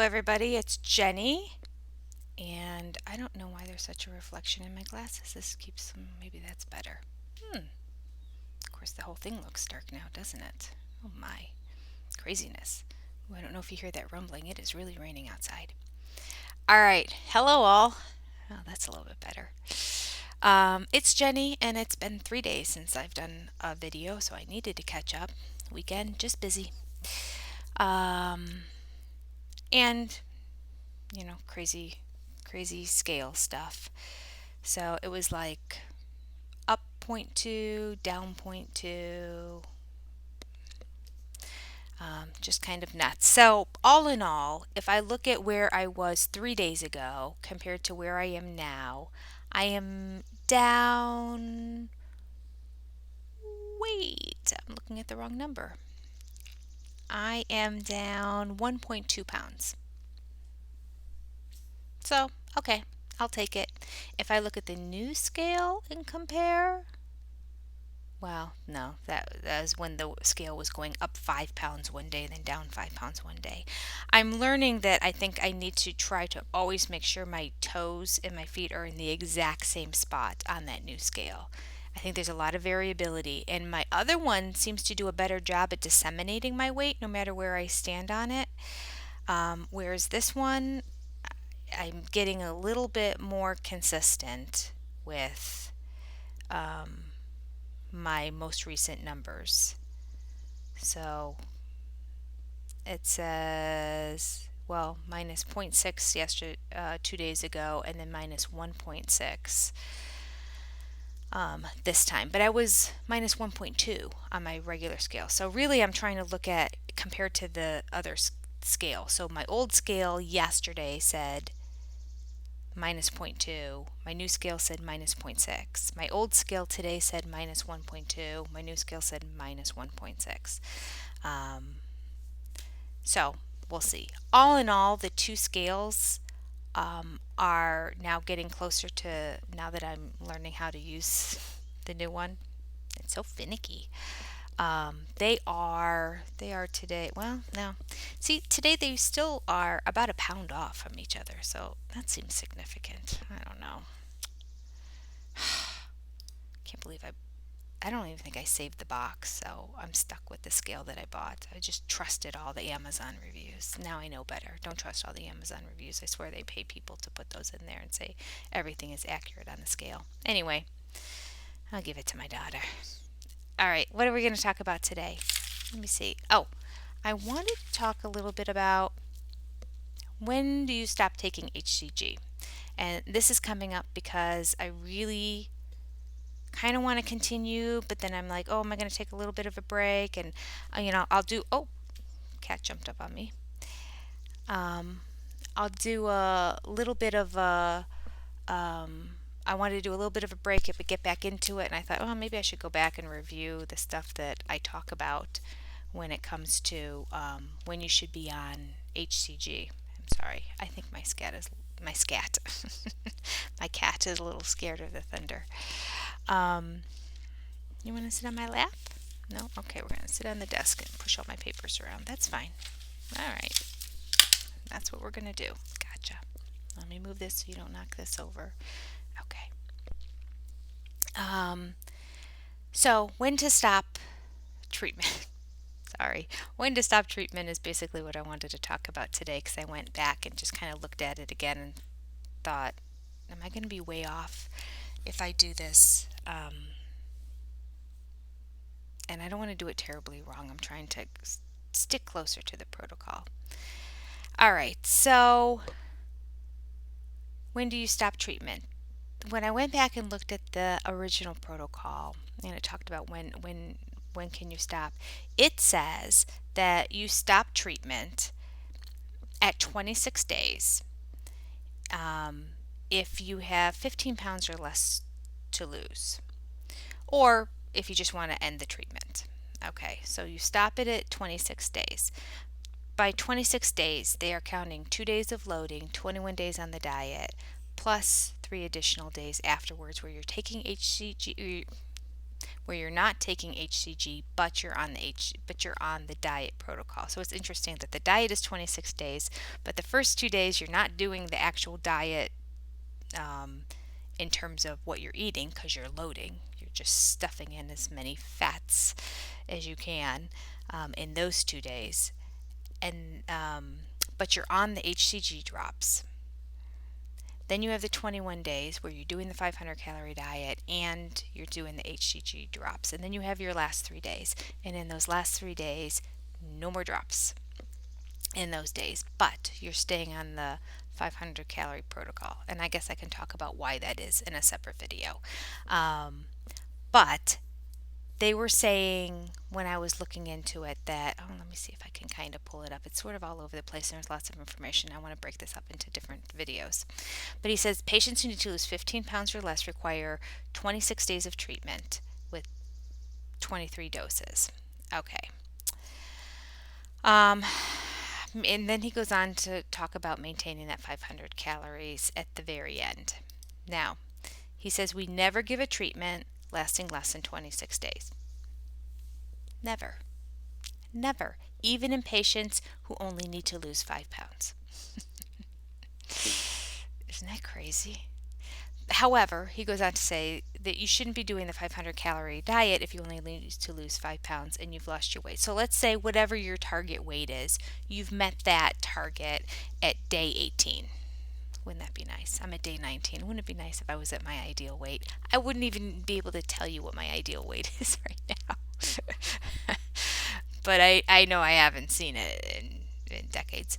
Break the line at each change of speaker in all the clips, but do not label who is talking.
everybody, it's Jenny, and I don't know why there's such a reflection in my glasses. This keeps them, maybe that's better. Of course, the whole thing looks dark now, doesn't it? Oh my, craziness. Ooh, I don't know if you hear that rumbling. It is really raining outside. All right, hello all. Oh, that's a little bit better. It's Jenny, and it's been 3 days since I've done a video, so I needed to catch up. Weekend, just busy. Um, and crazy scale stuff. So it was like up point 0.2, down point 0.2, just kind of nuts. So all in all, if I look at where I was 3 days ago compared to where I am now, I am down. Wait, I'm looking at the wrong number. I am down 1.2 pounds. So, okay, I'll take it. If I look at the new scale and compare, well, no, that was when the scale was going up 5 pounds one day, then down 5 pounds one day. I'm learning that I think I need to try to always make sure my toes and my feet are in the exact same spot on that new scale. I think there's a lot of variability, and my other one seems to do a better job at disseminating my weight no matter where I stand on it. Whereas this one, I'm getting a little bit more consistent with my most recent numbers. So it says, well, minus zero point 0.6 yesterday, 2 days ago, and then minus 1.6 this time. But I was minus 1.2 on my regular scale. So really, I'm trying to look at compared to the other scale. So my old scale yesterday said minus zero point 0.2. My new scale said minus 0.6. My old scale today said minus 1.2. My new scale said minus 1.6. So we'll see. All in all, the two scales are now getting closer to, now that I'm learning how to use the new one. It's so finicky. They are today. Well, no. See, today they still are about a pound off from each other, so that seems significant. I don't know. Can't believe I don't even think I saved the box, so I'm stuck with the scale that I bought. I just trusted all the Amazon reviews. Now I know better. Don't trust all the Amazon reviews. I swear they pay people to put those in there and say everything is accurate on the scale. Anyway, I'll give it to my daughter. All right, what are we going to talk about today? Let me see. Oh, I wanted to talk a little bit about when do you stop taking HCG? And this is coming up because I really kind of want to continue, but then I'm like, oh, am I going to take a little bit of a break? And, I'll do, oh, cat jumped up on me. I'll do a little bit of a, I wanted to do a little bit of a break but get back into it. And I thought, oh, maybe I should go back and review the stuff that I talk about when it comes to when you should be on HCG. I'm sorry. I think my my my cat is a little scared of the thunder. You want to sit on my lap? No? Okay, we're going to sit on the desk and push all my papers around. That's fine. All right. That's what we're going to do. Gotcha. Let me move this so you don't knock this over. Okay. So when to stop treatment? Sorry. When to stop treatment is basically what I wanted to talk about today, because I went back and just kind of looked at it again and thought, am I going to be way off if I do this? And I don't want to do it terribly wrong. I'm trying to stick closer to the protocol. All right, so when do you stop treatment? When I went back and looked at the original protocol, and it talked about when can you stop, it says that you stop treatment at 26 days if you have 15 pounds or less to lose, or if you just want to end the treatment. Okay, so you stop it at 26 days. By 26 days, they are counting 2 days of loading, 21 days on the diet, plus 3 additional days afterwards where you're taking HCG, where you're not taking HCG, but you're on the diet protocol. So it's interesting that the diet is 26 days, but the first 2 days you're not doing the actual diet um, in terms of what you're eating because you're loading. You're just stuffing in as many fats as you can in those 2 days, and but you're on the HCG drops. Then you have the 21 days where you're doing the 500 calorie diet and you're doing the HCG drops. And then you have your last 3 days. And in those last 3 days, no more drops in those days, but you're staying on the 500 calorie protocol. And I guess I can talk about why that is in a separate video. But they were saying when I was looking into it that, oh, let me see if I can kind of pull it up. It's sort of all over the place and there's lots of information. I want to break this up into different videos. But he says patients who need to lose 15 pounds or less require 26 days of treatment with 23 doses. Okay. And then he goes on to talk about maintaining that 500 calories at the very end. Now, he says we never give a treatment lasting less than 26 days. Never. Never. Even in patients who only need to lose 5 pounds. Isn't that crazy? However, he goes on to say that you shouldn't be doing the 500 calorie diet if you only need to lose 5 pounds and you've lost your weight. So let's say whatever your target weight is, you've met that target at day 18. Wouldn't that be nice? I'm at day 19. Wouldn't it be nice if I was at my ideal weight? I wouldn't even be able to tell you what my ideal weight is right now. But I know I haven't seen it in decades.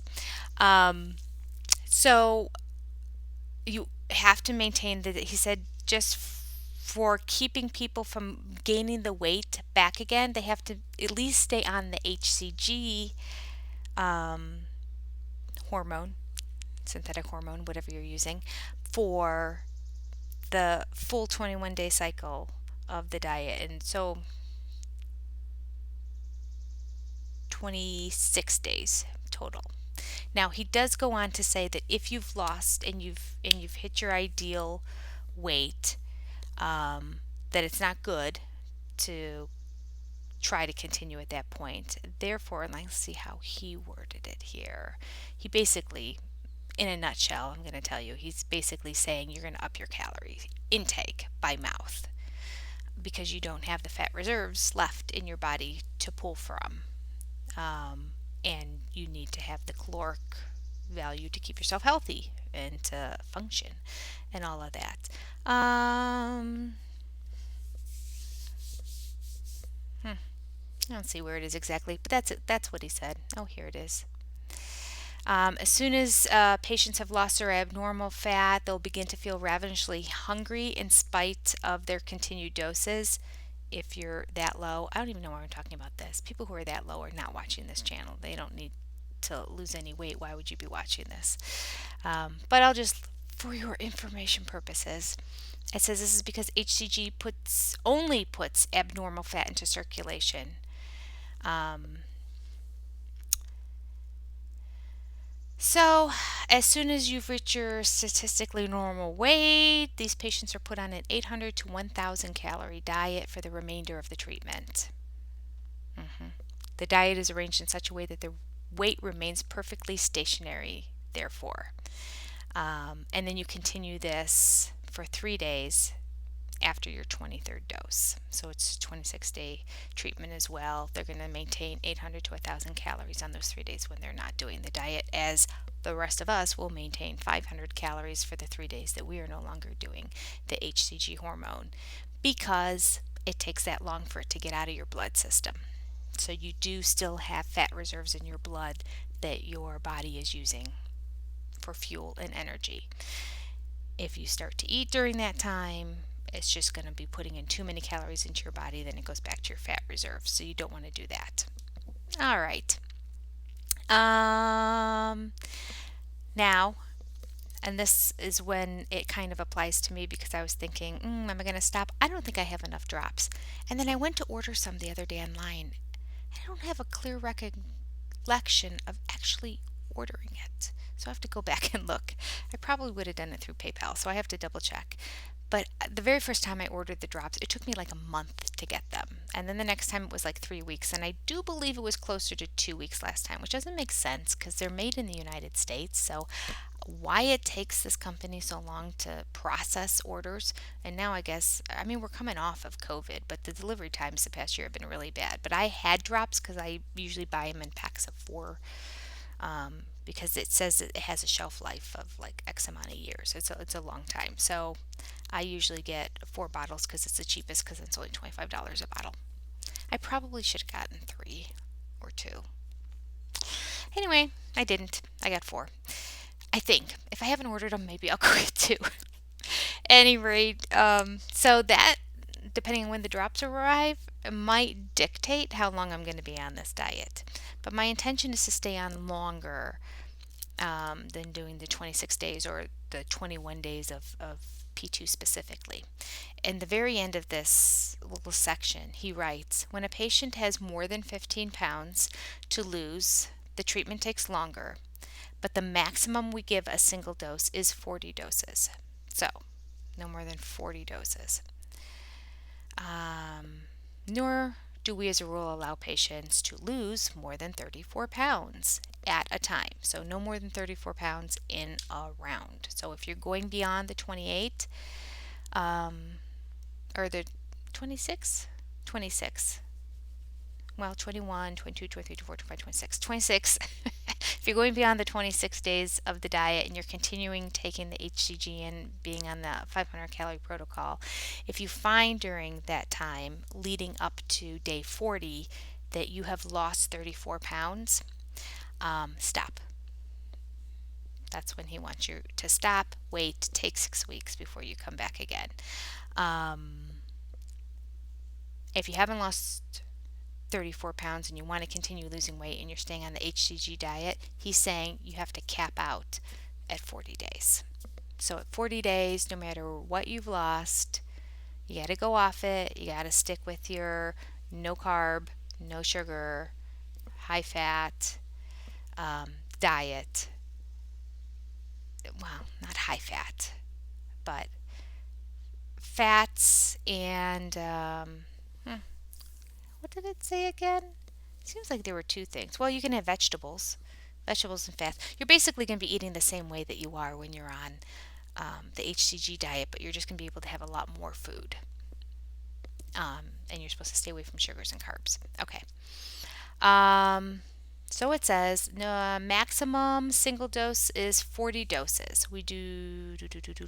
So you have to maintain that. He said just for keeping people from gaining the weight back again, they have to at least stay on the HCG hormone, synthetic hormone, whatever you're using, for the full 21-day cycle of the diet. And so 26 days total. Now he does go on to say that if you've lost and you've hit your ideal weight, that it's not good to try to continue at that point. Therefore, and let's see how he worded it here. He basically, in a nutshell, I'm going to tell you, he's basically saying you're going to up your calorie intake by mouth because you don't have the fat reserves left in your body to pull from. And you need to have the caloric value to keep yourself healthy and to function and all of that. I don't see where it is exactly, but that's it. That's what he said. Oh, here it is. As soon as patients have lost their abnormal fat, they'll begin to feel ravenously hungry in spite of their continued doses. If you're that low, I don't even know why I'm talking about this. People who are that low are not watching this channel. They don't need to lose any weight. Why would you be watching this? But I'll just, for your information purposes, it says this is because HCG only puts abnormal fat into circulation. So, as soon as you've reached your statistically normal weight, these patients are put on an 800 to 1,000 calorie diet for the remainder of the treatment. The diet is arranged in such a way that the weight remains perfectly stationary, therefore. And then you continue this for 3 days after your 23rd dose. So it's 26-day treatment as well. They're going to maintain 800 to 1,000 calories on those 3 days when they're not doing the diet, as the rest of us will maintain 500 calories for the 3 days that we are no longer doing the HCG hormone, because it takes that long for it to get out of your blood system. So you do still have fat reserves in your blood that your body is using for fuel and energy. If you start to eat during that time, it's just going to be putting in too many calories into your body, then it goes back to your fat reserves. So you don't want to do that. All right. Now, and this is when it kind of applies to me, because I was thinking, am I going to stop? I don't think I have enough drops. And then I went to order some the other day online. I don't have a clear recollection of actually ordering it. So I have to go back and look. I probably would have done it through PayPal, so I have to double check. But the very first time I ordered the drops, it took me like a month to get them. And then the next time it was like 3 weeks. And I do believe it was closer to 2 weeks last time, which doesn't make sense because they're made in the United States. So why it takes this company so long to process orders. And now I guess, I mean, we're coming off of COVID, but the delivery times the past year have been really bad. But I had drops because I usually buy them in packs of four, because it says it has a shelf life of like X amount of years. It's a long time. So I usually get 4 bottles because it's the cheapest because it's only $25 a bottle. I probably should have gotten 3 or 2. Anyway, I didn't. I got 4. I think. If I haven't ordered them, maybe I'll quit too. Any rate, so that, depending on when the drops arrive, might dictate how long I'm going to be on this diet. But my intention is to stay on longer, than doing the 26 days or the 21 days of P2 specifically. In the very end of this little section, he writes, when a patient has more than 15 pounds to lose, the treatment takes longer, but the maximum we give a single dose is 40 doses. So, no more than 40 doses. Nor do we as a rule allow patients to lose more than 34 pounds at a time. So no more than 34 pounds in a round. So if you're going beyond the 28, or the 26, 26, well, 21, 22, 23, 24, 25, 26, 26. If you're going beyond the 26 days of the diet and you're continuing taking the HCG and being on the 500 calorie protocol, if you find during that time leading up to day 40 that you have lost 34 pounds, stop. That's when he wants you to stop, wait, take 6 weeks before you come back again. If you haven't lost 34 pounds and you want to continue losing weight and you're staying on the HCG diet, he's saying you have to cap out at 40 days. So at 40 days, no matter what you've lost, you got to go off it. You got to stick with your no carb, no sugar, high fat diet. Well, not high fat, but fats and what did it say again? Seems like there were 2 things. Well, you can have vegetables and fats. You're basically going to be eating the same way that you are when you're on the HCG diet, but you're just going to be able to have a lot more food. And you're supposed to stay away from sugars and carbs. Okay. So it says maximum single dose is 40 doses. We do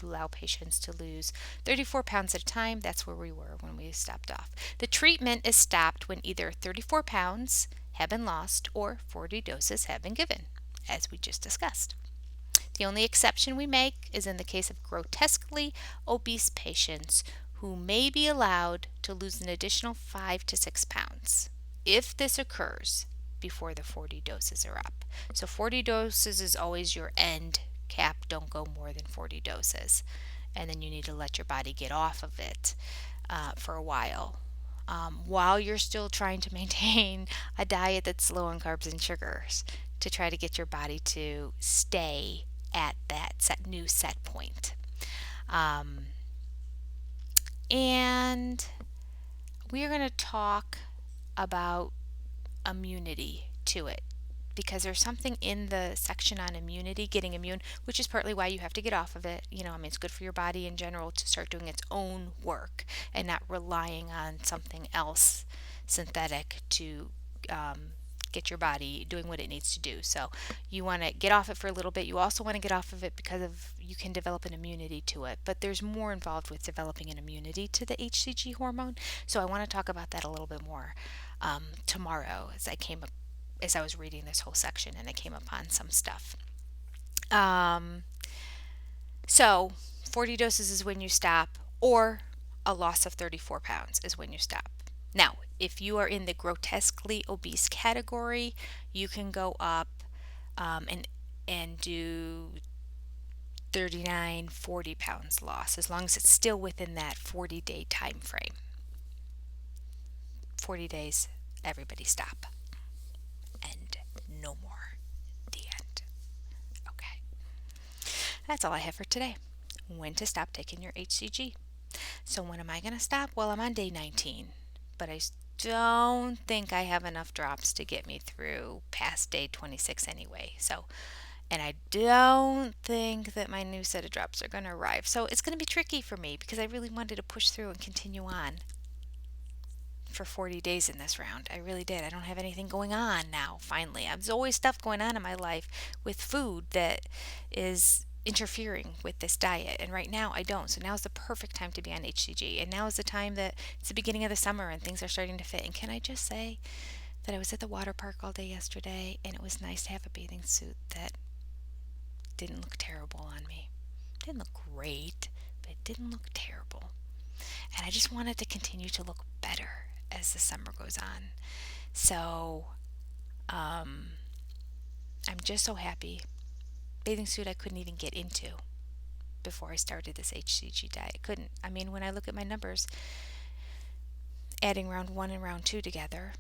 allow patients to lose 34 pounds at a time. That's where we were when we stopped off. The treatment is stopped when either 34 pounds have been lost or 40 doses have been given, as we just discussed. The only exception we make is in the case of grotesquely obese patients who may be allowed to lose an additional 5 to 6 pounds. If this occurs before the 40 doses are up. So 40 doses is always your end cap. Don't go more than 40 doses. And then you need to let your body get off of it for a while you're still trying to maintain a diet that's low in carbs and sugars to try to get your body to stay at that new set point. And we are going to talk about immunity to it because there's something in the section on immunity, getting immune, which is partly why you have to get off of it. I mean, it's good for your body in general to start doing its own work and not relying on something else synthetic to get your body doing what it needs to do. So you want to get off it for a little bit. You also want to get off of it because you can develop an immunity to it. But there's more involved with developing an immunity to the HCG hormone. So I want to talk about that a little bit more tomorrow as I was reading this whole section and I came upon some stuff. So 40 doses is when you stop, or a loss of 34 pounds is when you stop. Now, if you are in the grotesquely obese category, you can go up and do 39, 40 pounds loss, as long as it's still within that 40-day time frame. 40 days, everybody stop. And no more. The end. Okay. That's all I have for today. When to stop taking your HCG. So when am I going to stop? Well, I'm on day 19, but don't think I have enough drops to get me through past day 26 anyway. So, and I don't think that my new set of drops are going to arrive. So it's going to be tricky for me because I really wanted to push through and continue on for 40 days in this round. I really did. I don't have anything going on now, finally. There's always stuff going on in my life with food that is interfering with this diet. And right now I don't. So now is the perfect time to be on HCG. And now is the time that it's the beginning of the summer and things are starting to fit. And can I just say that I was at the water park all day yesterday and it was nice to have a bathing suit that didn't look terrible on me. It didn't look great, but it didn't look terrible. And I just want it to continue to look better as the summer goes on. So I'm just so happy. Bathing suit I couldn't even get into before I started this HCG diet. Couldn't. I mean, when I look at my numbers, adding round 1 and round 2 together,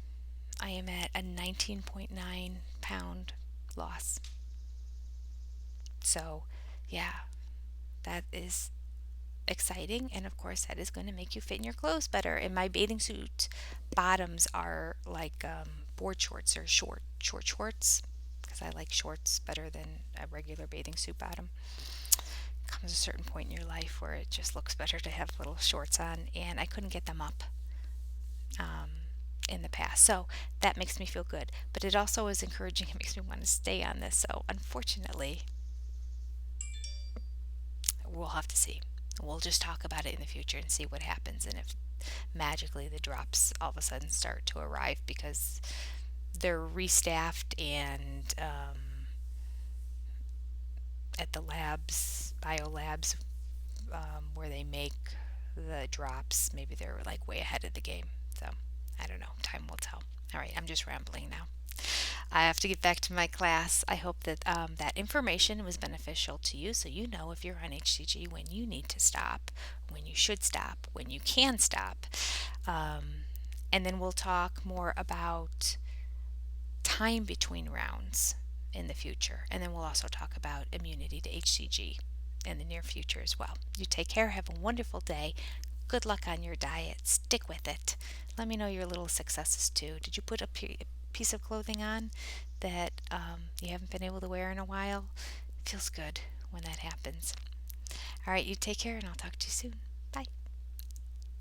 I am at a 19.9 pound loss. So, yeah, that is exciting, and of course that is going to make you fit in your clothes better. And my bathing suit bottoms are like board shorts or short shorts, because I like shorts better than a regular bathing suit bottom. Comes a certain point in your life where it just looks better to have little shorts on, and I couldn't get them up um, in the past, so that makes me feel good. But it also is encouraging. It makes me want to stay on this. So unfortunately, we'll have to see. We'll just talk about it in the future and see what happens, and if magically the drops all of a sudden start to arrive because they're restaffed and at the labs, biolabs, where they make the drops, maybe they're like way ahead of the game. So I don't know. Time will tell. All right, I'm just rambling now. I have to get back to my class. I hope that that information was beneficial to you, so you know if you're on HCG when you need to stop, when you should stop, when you can stop. And then we'll talk more about time between rounds in the future. And then we'll also talk about immunity to HCG in the near future as well. You take care. Have a wonderful day. Good luck on your diet. Stick with it. Let me know your little successes too. Did you put a piece of clothing on that you haven't been able to wear in a while? It feels good when that happens. All right, you take care, and I'll talk to you soon.